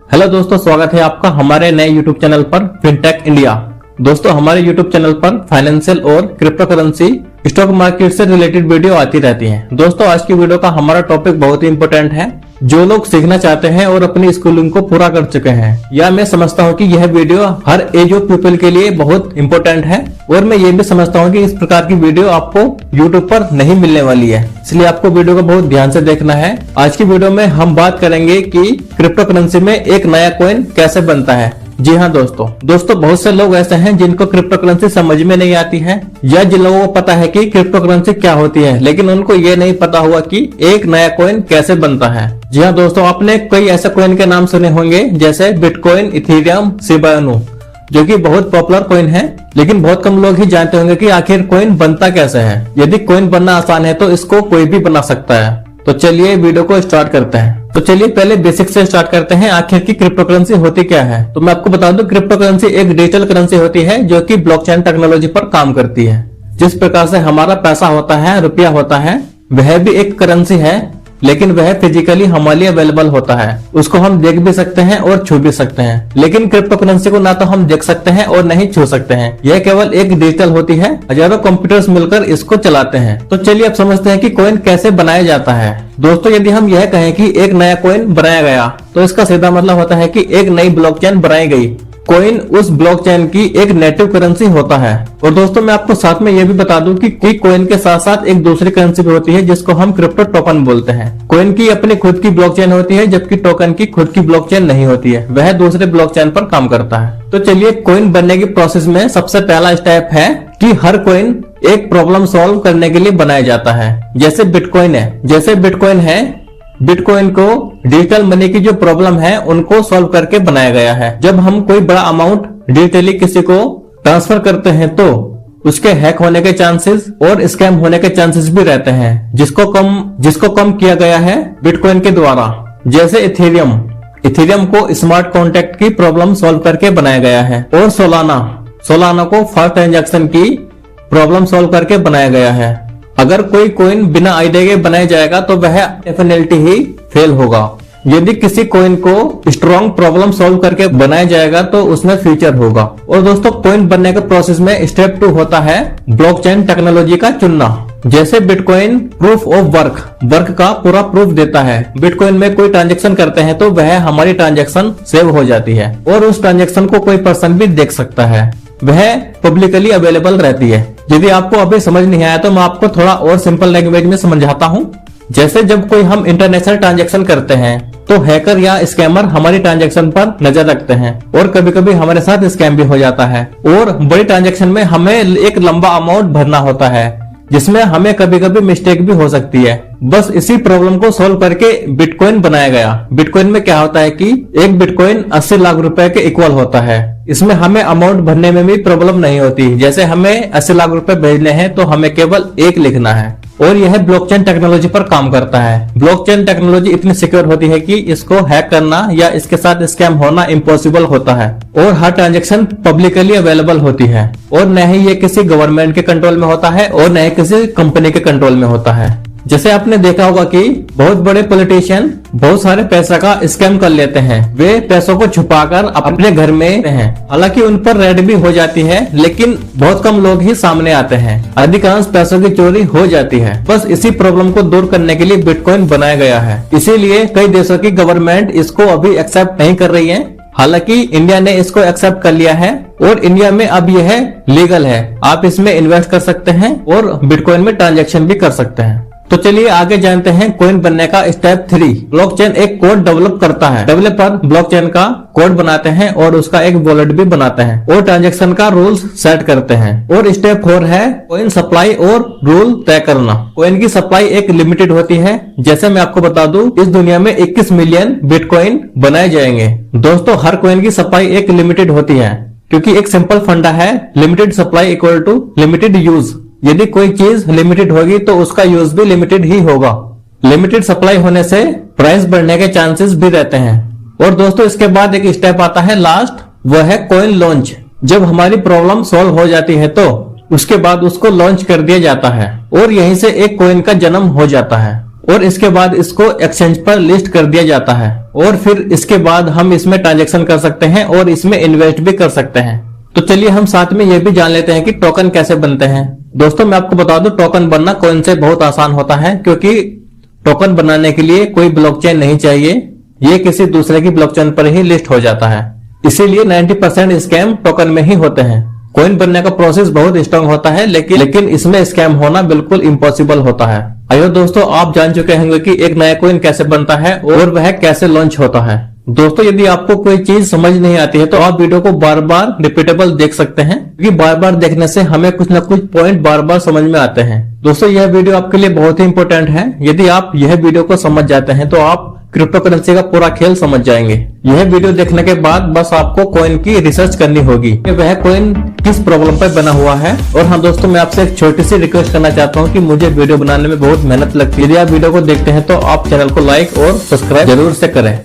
Hello दोस्तों, स्वागत है आपका हमारे नए यूट्यूब चैनल पर फिनटेक इंडिया। दोस्तों, हमारे यूट्यूब चैनल पर फाइनेंशियल और क्रिप्टो करेंसी, स्टॉक मार्केट से रिलेटेड वीडियो आती रहती हैं। दोस्तों, आज की वीडियो का हमारा टॉपिक बहुत ही इंपॉर्टेंट है। जो लोग सीखना चाहते हैं और अपनी स्कूलिंग को पूरा कर चुके हैं, या मैं समझता हूं कि यह वीडियो हर एज ऑफ पीपल के लिए बहुत इंपॉर्टेंट है। और मैं ये भी समझता हूं कि इस प्रकार की वीडियो आपको यूट्यूब पर नहीं मिलने वाली है, इसलिए आपको वीडियो को बहुत ध्यान से देखना है। आज की वीडियो में हम बात करेंगे कि क्रिप्टो करेंसी में एक नया कॉइन कैसे बनता है। जी हाँ दोस्तों, बहुत से लोग ऐसे हैं जिनको क्रिप्टो करेंसी समझ में नहीं आती है, या जिन लोगों को पता है कि क्रिप्टो करेंसी क्या होती है, लेकिन उनको ये नहीं पता हुआ कि एक नया कॉइन कैसे बनता है। जी हाँ दोस्तों, आपने कई ऐसे कॉइन के नाम सुने होंगे, जैसे बिटकॉइन, इथेरियम, शिबा इनू, जो कि बहुत पॉपुलर कॉइन है। लेकिन बहुत कम लोग ही जानते होंगे कि आखिर कॉइन बनता कैसे है। यदि कॉइन बनना आसान है तो इसको कोई भी बना सकता है। तो चलिए वीडियो को स्टार्ट करते हैं। तो चलिए पहले बेसिक से स्टार्ट करते हैं, आखिर की क्रिप्टो करेंसी होती क्या है। तो मैं आपको बता दूं, क्रिप्टो करेंसी एक डिजिटल करेंसी होती है जो कि ब्लॉकचेन टेक्नोलॉजी पर काम करती है। जिस प्रकार से हमारा पैसा होता है, रुपया होता है, वह भी एक करेंसी है, लेकिन वह फिजिकली हमारे लिए अवेलेबल होता है। उसको हम देख भी सकते हैं और छू भी सकते हैं। लेकिन क्रिप्टो करेंसी को ना तो हम देख सकते हैं और नहीं छू सकते हैं। यह केवल एक डिजिटल होती है, हजारों कंप्यूटर्स मिलकर इसको चलाते हैं। तो चलिए अब समझते हैं कि कॉइन कैसे बनाया जाता है। दोस्तों, यदि हम यह कहें कि एक नया कॉइन बनाया गया, तो इसका सीधा मतलब होता है कि एक नई ब्लॉकचेन बनाई गई। कॉइन उस ब्लॉकचेन की एक नेटिव करेंसी होता है। और दोस्तों, मैं आपको साथ में यह भी बता दूं कि कॉइन के साथ साथ एक दूसरी करेंसी भी होती है, जिसको हम क्रिप्टो टोकन बोलते हैं। कॉइन की अपनी खुद की ब्लॉकचेन होती है, जबकि टोकन की खुद की ब्लॉकचेन नहीं होती है, वह दूसरे ब्लॉकचेन पर काम करता है। तो चलिए, कॉइन बनने की प्रोसेस में सबसे पहला स्टेप है कि हर कॉइन एक प्रॉब्लम सॉल्व करने के लिए बनाया जाता है। जैसे बिटकॉइन है, बिटकॉइन को डिजिटल मनी की जो प्रॉब्लम है उनको सॉल्व करके बनाया गया है। जब हम कोई बड़ा अमाउंट डिजिटली किसी को ट्रांसफर करते हैं तो उसके हैक होने के चांसेस और स्कैम होने के चांसेस भी रहते हैं, जिसको कम किया गया है बिटकॉइन के द्वारा। जैसे इथेरियम को स्मार्ट कॉन्ट्रैक्ट की प्रॉब्लम सॉल्व करके बनाया गया है, और सोलाना को फास्ट ट्रांजैक्शन की प्रॉब्लम सॉल्व करके बनाया गया है। अगर कोई कॉइन बिना आइडिया के बनाया जाएगा तो वह डेफिनेटली ही फेल होगा। यदि किसी कॉइन को स्ट्रॉन्ग प्रॉब्लम सॉल्व करके बनाया जाएगा तो उसमें फ्यूचर होगा। और दोस्तों, कॉइन बनने के प्रोसेस में स्टेप 2 होता है ब्लॉकचेन टेक्नोलॉजी का चुनना। जैसे बिटकॉइन प्रूफ ऑफ वर्क का पूरा प्रूफ देता है। बिटकॉइन में कोई ट्रांजेक्शन करते हैं तो वह हमारी ट्रांजेक्शन सेव हो जाती है, और उस ट्रांजेक्शन को कोई पर्सन भी देख सकता है, वह पब्लिकली अवेलेबल रहती है। यदि आपको अभी समझ नहीं आया तो मैं आपको थोड़ा और सिंपल लैंग्वेज में समझाता हूँ। जैसे जब कोई हम इंटरनेशनल ट्रांजैक्शन करते हैं तो हैकर या स्कैमर हमारी ट्रांजैक्शन पर नजर रखते हैं, और कभी कभी हमारे साथ स्कैम भी हो जाता है। और बड़ी ट्रांजैक्शन में हमें एक लंबा अमाउंट भरना होता है, जिसमें हमें कभी कभी मिस्टेक भी हो सकती है। बस इसी प्रॉब्लम को सॉल्व करके बिटकॉइन बनाया गया। बिटकॉइन में क्या होता है कि एक बिटकॉइन 80 लाख रुपए के इक्वल होता है। इसमें हमें अमाउंट भरने में भी प्रॉब्लम नहीं होती। जैसे हमें 80 लाख रुपए भेजने हैं तो हमें केवल 1 लिखना है, और यह ब्लॉकचेन टेक्नोलॉजी पर काम करता है। ब्लॉकचेन टेक्नोलॉजी इतनी सिक्योर होती है कि इसको हैक करना या इसके साथ स्कैम होना इम्पॉसिबल होता है, और हर ट्रांजैक्शन पब्लिकली अवेलेबल होती है, और न ही ये किसी गवर्नमेंट के कंट्रोल में होता है और न ही किसी कंपनी के कंट्रोल में होता है। जैसे आपने देखा होगा कि बहुत बड़े पॉलिटिशियन बहुत सारे पैसा का स्कैम कर लेते हैं। वे पैसों को छुपाकर अपने घर में हैं। हालांकि उन पर रेड भी हो जाती है, लेकिन बहुत कम लोग ही सामने आते हैं। अधिकांश पैसों की चोरी हो जाती है। बस इसी प्रॉब्लम को दूर करने के लिए बिटकॉइन बनाया गया है। इसीलिए कई देशों की गवर्नमेंट इसको अभी एक्सेप्ट नहीं कर रही है। हालांकि इंडिया ने इसको एक्सेप्ट कर लिया है, और इंडिया में अब यह लीगल है। आप इसमें इन्वेस्ट कर सकते हैं और बिटकॉइन में ट्रांजैक्शन भी कर सकते हैं। तो चलिए आगे जानते हैं कॉइन बनने का स्टेप 3। ब्लॉकचेन एक कोड डेवलप करता है। डेवलपर ब्लॉकचेन का कोड बनाते हैं और उसका एक वॉलेट भी बनाते हैं, और ट्रांजैक्शन का रूल्स सेट करते हैं। और स्टेप 4 है कॉइन सप्लाई और रूल तय करना। कॉइन की सप्लाई एक लिमिटेड होती है। जैसे मैं आपको बता दूं, इस दुनिया में 21 मिलियन बिटकॉइन बनाए जाएंगे। दोस्तों, हर कॉइन की सप्लाई एक लिमिटेड होती है, क्योंकि एक सिंपल फंडा है, limited supply equal to limited use. यदि कोई चीज लिमिटेड होगी तो उसका यूज भी लिमिटेड ही होगा। लिमिटेड सप्लाई होने से प्राइस बढ़ने के चांसेस भी रहते हैं। और दोस्तों, इसके बाद एक स्टेप आता है लास्ट, वह है कॉइन लॉन्च। जब हमारी प्रॉब्लम सॉल्व हो जाती है तो उसके बाद उसको लॉन्च कर दिया जाता है, और यहीं से एक कॉइन का जन्म हो जाता है। और इसके बाद इसको एक्सचेंज पर लिस्ट कर दिया जाता है और फिर इसके बाद हम इसमें ट्रांजैक्शन कर सकते हैं और इसमें इन्वेस्ट भी कर सकते हैं। तो चलिए हम साथ में ये भी जान लेते हैं कि टोकन कैसे बनते हैं। दोस्तों मैं आपको बता दूं, टोकन बनना कॉइन से बहुत आसान होता है, क्योंकि टोकन बनाने के लिए कोई ब्लॉकचेन नहीं चाहिए, ये किसी दूसरे की ब्लॉकचेन पर ही लिस्ट हो जाता है। इसीलिए 90% स्कैम टोकन में ही होते हैं। कॉइन बनने का प्रोसेस बहुत स्ट्रांग होता है, लेकिन इसमें स्कैम होना बिल्कुल इम्पॉसिबल होता है। आइए दोस्तों, आप जान चुके होंगे कि एक नया कॉइन कैसे बनता है और वह कैसे लॉन्च होता है। दोस्तों यदि आपको कोई चीज समझ नहीं आती है तो आप वीडियो को बार बार रिपीटेबल देख सकते हैं, क्योंकि बार बार देखने से हमें कुछ न कुछ पॉइंट बार बार समझ में आते हैं। दोस्तों यह वीडियो आपके लिए बहुत ही इंपॉर्टेंट है। यदि आप यह वीडियो को समझ जाते हैं तो आप क्रिप्टो करेंसी का पूरा खेल समझ जाएंगे। यह वीडियो देखने के बाद बस आपको कॉइन की रिसर्च करनी होगी कि वह कॉइन किस प्रॉब्लम पर बना हुआ है। और हाँ दोस्तों, मैं आपसे एक छोटी सी रिक्वेस्ट करना चाहता हूँ कि मुझे वीडियो बनाने में बहुत मेहनत लगती है। यदि आप वीडियो को देखते हैं तो आप चैनल को लाइक और सब्सक्राइब जरूर से करें।